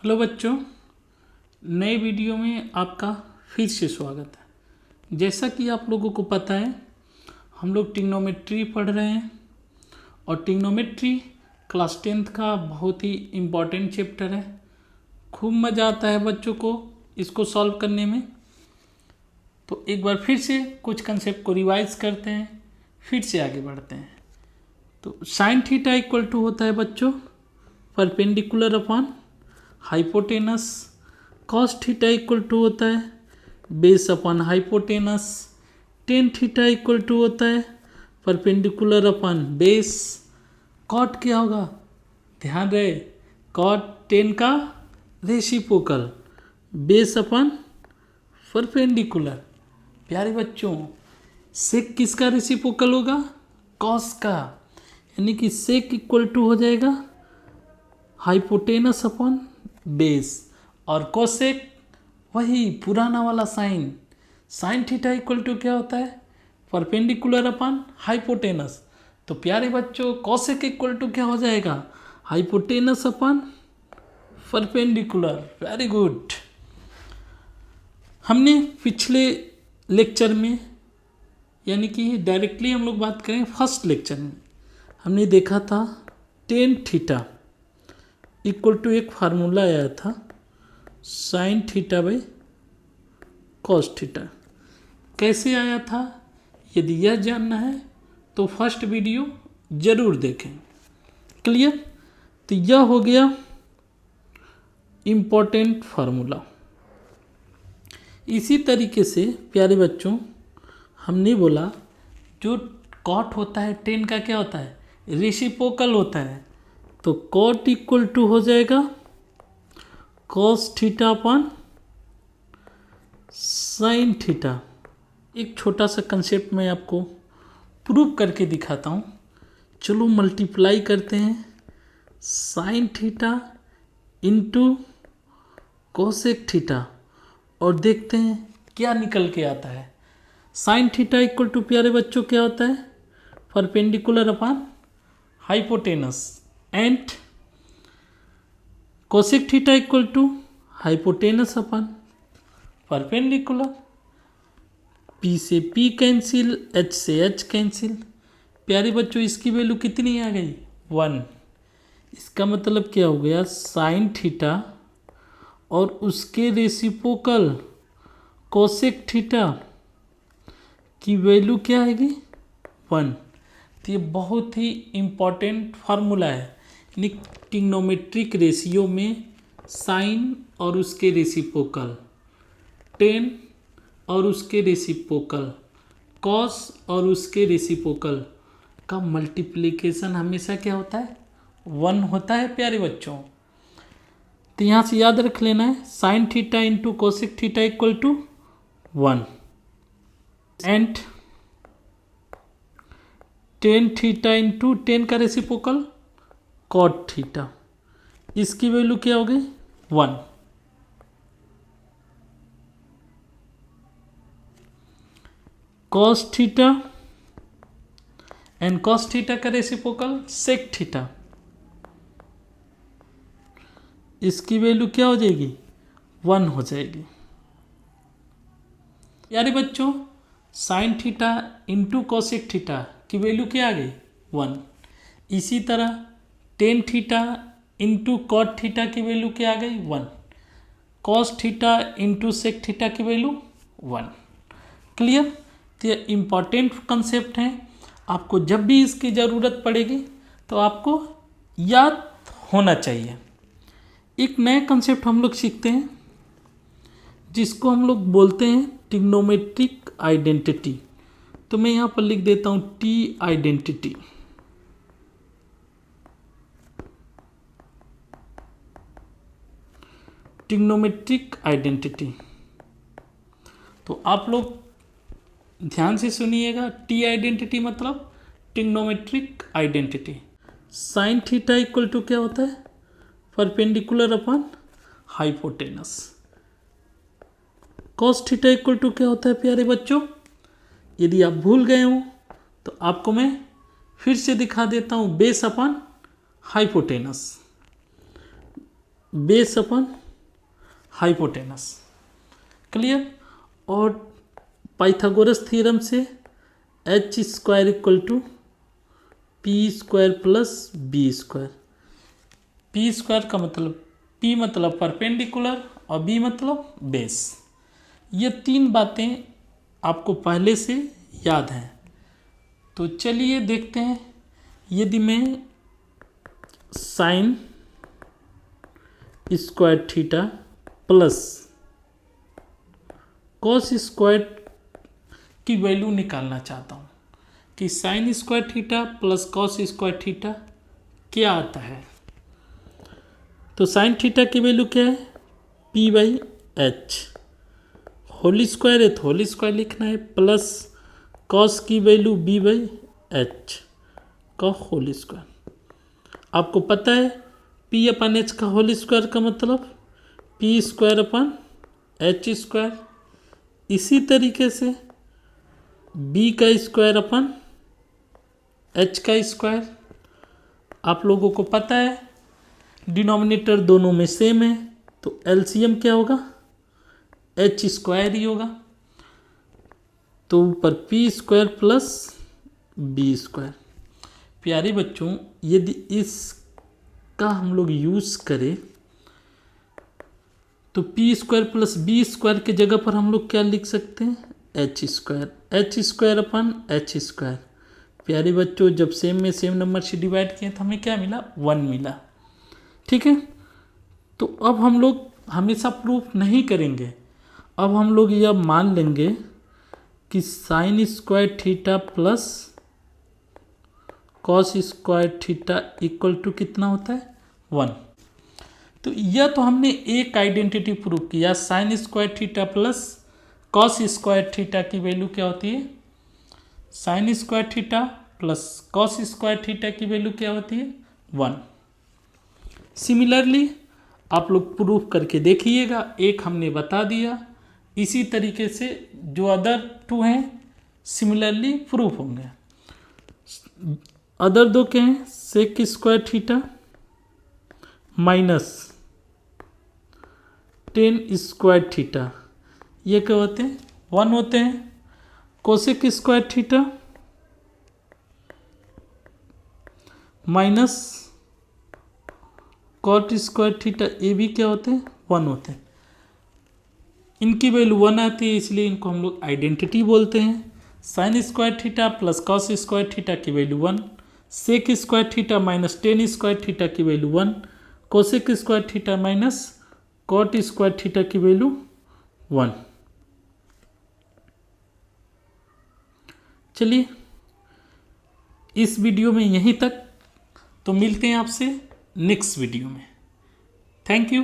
Hello बच्चों, नए video में आपका फिर से स्वागत है। जैसा कि आप लोगों को पता है, हम लोग ट्रिग्नोमेट्री पढ़ रहे हैं और ट्रिग्नोमेट्री क्लास 10th का बहुत ही इम्पॉर्टेंट चैप्टर है। खूब मज़ा आता है बच्चों को इसको सॉल्व करने में। तो एक बार फिर से कुछ कंसेप्ट को रिवाइज करते हैं, फिर से आगे बढ़ते हैं। तो साइन थीटा इक्वल टू होता है बच्चों perpendicular upon hypotenuse. Cos theta equal to होता है base upon hypotenuse. Tan theta equal to होता है परपेंडिकुलर अपॉन बेस। कॉट क्या होगा, ध्यान रहे, कॉट 10 का रेसिप्रोकल बेस अपॉन परपेंडिकुलर। प्यारे बच्चों, सेक किसका रेसिप्रोकल होगा, कॉस का, यानी कि सेक इक्वल टू हो जाएगा हाइपोटेनस अपॉन बेस। और कोसेक वही पुराना वाला sine, sine theta equal to क्या होता है परपेंडिकुलर अपॉन हाइपोटेनस। तो प्यारे बच्चों, कोसेक इक्वल टू क्या हो जाएगा hypotenuse upon perpendicular. Very good. हमने पिछले लेक्चर में, यानी कि डायरेक्टली हम लोग बात करें फर्स्ट लेक्चर में, हमने देखा था टेन थीटा इक्वल टू एक फार्मूला आया था sine theta by cos theta. कैसे आया था, यदि यह जानना है तो फर्स्ट वीडियो जरूर देखें। क्लियर। तो यह हो गया इम्पोर्टेंट फार्मूला। इसी तरीके से प्यारे बच्चों, हमने बोला जो कॉट होता है 10 का क्या होता है रेसिप्रोकल होता है। तो कॉट इक्वल टू हो जाएगा cos theta upon sine theta. एक छोटा सा कंसेप्ट मैं आपको प्रूव करके दिखाता हूँ। चलो मल्टीप्लाई करते हैं sign theta into cosec theta और देखते हैं क्या निकल के आता है। साइन थीटा इक्वल टू प्यारे बच्चों क्या होता है perpendicular upon hypotenuse and cosec theta equal to hypotenuse upon perpendicular. P से पी कैंसिल, एच से एच कैंसिल। प्यारे बच्चों, इसकी वैल्यू कितनी आ गई 1। इसका मतलब क्या हो गया साइन थीटा और उसके रेसिप्रोकल कोसेक थीटा की वैल्यू क्या आएगी 1। तो ये बहुत ही इम्पॉर्टेंट फार्मूला है। यानी ट्रिग्नोमेट्रिक रेशियो में साइन और उसके रेसिप्रोकल, 10 और उसके रेसिप्रोकल, कॉस और उसके रेसिप्रोकल का मल्टीप्लिकेशन हमेशा क्या होता है 1 होता है प्यारे बच्चों। तो यहाँ से याद रख लेना है sine theta into cosec theta equal to 1 and tan theta into 10 का रेसिप्रोकल कॉट थीटा, इसकी वैल्यू क्या हो गई 1। Cos theta and cos theta का रेसिप्रोकल सेक थीटा, इसकी वैल्यू क्या हो जाएगी 1 हो जाएगी। यारे बच्चों, sine theta into cosec theta की वैल्यू क्या आ गई 1। इसी तरह tan theta into cot theta की वैल्यू क्या आ गई 1। Cos theta into sec theta की वैल्यू 1। क्लियर। तो ये इम्पॉर्टेंट कंसेप्ट है, आपको जब भी इसकी ज़रूरत पड़ेगी तो आपको याद होना चाहिए। एक नया कंसेप्ट हम लोग सीखते हैं जिसको हम लोग बोलते हैं ट्रिग्नोमेट्रिक आइडेंटिटी। तो मैं यहाँ पर लिख देता हूँ टी आइडेंटिटी। Trigonometric identity. तो आप लोग ध्यान से सुनिएगा, टी आइडेंटिटी मतलब trigonometric identity. Sine theta equal to क्या होता है perpendicular upon hypotenuse. Cos theta equal to क्या होता है प्यारे बच्चों, यदि आप भूल गए हो तो आपको मैं फिर से दिखा देता हूँ base upon hypotenuse. Base upon hypotenuse. Clear. और पाइथागोरस थ्योरम से H square equal to P square plus B square. P square का मतलब पी मतलब परपेंडिकुलर और बी मतलब बेस। ये तीन बातें आपको पहले से याद हैं। तो चलिए देखते हैं, यदि मैं sign square theta plus cos square की वैल्यू निकालना चाहता हूँ कि sine square theta plus cos square theta क्या आता है। तो साइन थीटा की वैल्यू क्या है, P by H. Whole square है तो होल स्क्वायर लिखना है, प्लस कॉस की वैल्यू बी बाई एच का होल स्क्वायर। आपको पता है पी अपन एच का होल स्क्वायर का मतलब P square upon H square. इसी तरीके से बी का स्क्वायर अपन एच का स्क्वायर। आप लोगों को पता है डिनोमिनेटर दोनों में सेम है, तो एलसीएम क्या होगा, एच स्क्वायर ही होगा। तो ऊपर P square plus B square. प्यारे बच्चों, यदि इसका हम लोग यूज़ करें तो P square plus B square के जगह पर हम लोग क्या लिख सकते हैं, H square. H square upon H square. प्यारे बच्चों, जब सेम में सेम नंबर से डिवाइड किए तो हमें क्या मिला, 1 मिला। ठीक है। तो अब हम लोग हमेशा प्रूफ नहीं करेंगे, अब हम लोग यह मान लेंगे कि sine square theta plus cos square theta equal to कितना होता है, 1। तो यह तो हमने एक आइडेंटिटी प्रूव किया, sine square theta plus cos square theta की वैल्यू क्या होती है, sine square theta plus cos square theta की वैल्यू क्या होती है, 1। सिमिलरली आप लोग प्रूफ करके देखिएगा, एक हमने बता दिया, इसी तरीके से जो अदर 2 हैं सिमिलरली प्रूफ होंगे। अदर 2 क्या हैं, sec square theta minus tan square theta, ये क्या होते हैं, 1 होते हैं। Cosec square theta minus cot square theta, ये भी क्या होते हैं, 1 होते हैं। इनकी वैल्यू 1 आती है, इसलिए इनको हम लोग आइडेंटिटी बोलते हैं। Sine square theta plus cos square theta की value 1, sec square theta minus tan square theta की value 1, cosec square theta minus cot square theta की वैल्यू 1। चलिए इस वीडियो में यहीं तक, तो मिलते हैं आपसे नेक्स्ट वीडियो में। Thank you.